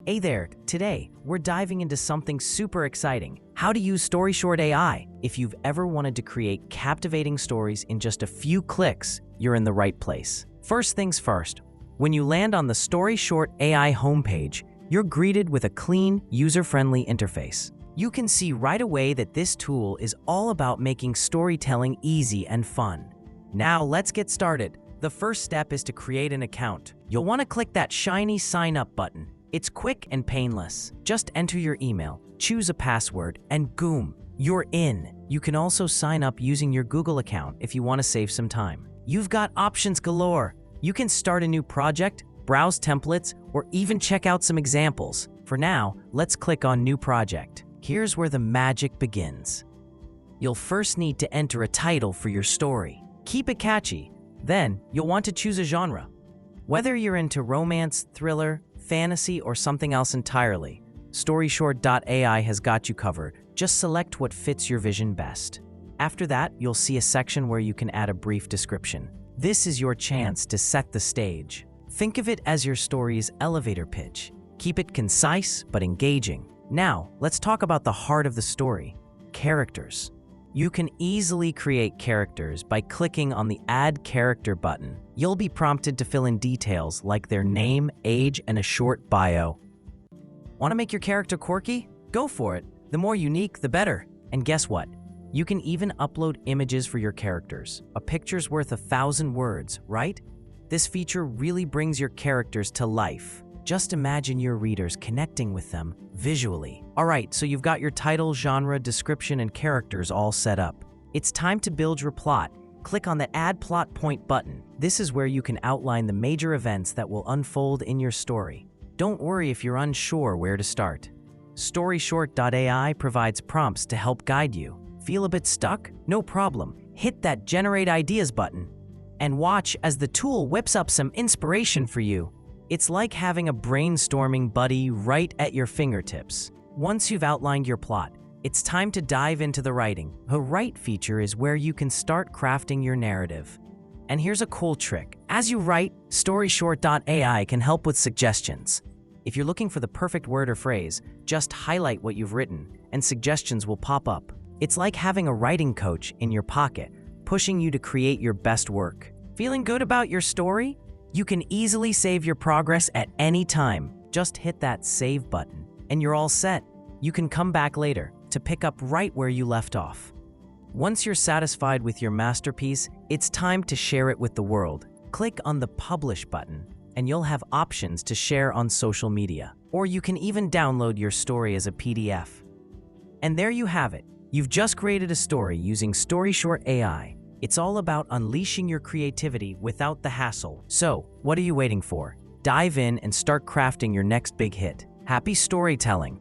Hey there, today we're diving into something super exciting: how to use StoryShort AI. If you've ever wanted to create captivating stories in just a few clicks, you're in the right place. First things first, when you land on the StoryShort AI homepage, you're greeted with a clean, user-friendly interface. You can see right away that this tool is all about making storytelling easy and fun. Now let's get started. The first step is to create an account. You'll want to click that shiny sign up button. It's quick and painless. Just enter your email, choose a password, and boom, you're in. You can also sign up using your Google account if you want to save some time. You've got options galore. You can start a new project, browse templates, or even check out some examples. For now, let's click on New Project. Here's where the magic begins. You'll first need to enter a title for your story. Keep it catchy. Then, you'll want to choose a genre. Whether you're into romance, thriller, fantasy, or something else entirely, StoryShort.ai has got you covered. Just select what fits your vision best. After that, you'll see a section where you can add a brief description. This is your chance to set the stage. Think of it as your story's elevator pitch. Keep it concise but engaging. Now, let's talk about the heart of the story: characters. You can easily create characters by clicking on the Add Character button. You'll be prompted to fill in details like their name, age, and a short bio. Want to make your character quirky? Go for it. The more unique, the better. And guess what? You can even upload images for your characters. A picture's worth 1,000 words, right? This feature really brings your characters to life. Just imagine your readers connecting with them visually. Alright, so you've got your title, genre, description, and characters all set up. It's time to build your plot. Click on the Add Plot Point button. This is where you can outline the major events that will unfold in your story. Don't worry if you're unsure where to start. StoryShort.ai provides prompts to help guide you. Feel a bit stuck? No problem. Hit that Generate Ideas button and watch as the tool whips up some inspiration for you. It's like having a brainstorming buddy right at your fingertips. Once you've outlined your plot, it's time to dive into the writing. The Write feature is where you can start crafting your narrative. And here's a cool trick. As you write, StoryShort.ai can help with suggestions. If you're looking for the perfect word or phrase, just highlight what you've written, and suggestions will pop up. It's like having a writing coach in your pocket, pushing you to create your best work. Feeling good about your story? You can easily save your progress at any time. Just hit that Save button, and you're all set. You can come back later to pick up right where you left off. Once you're satisfied with your masterpiece, it's time to share it with the world. Click on the Publish button, and you'll have options to share on social media. Or you can even download your story as a PDF. And there you have it. You've just created a story using StoryShort AI. It's all about unleashing your creativity without the hassle. So, what are you waiting for? Dive in and start crafting your next big hit. Happy storytelling!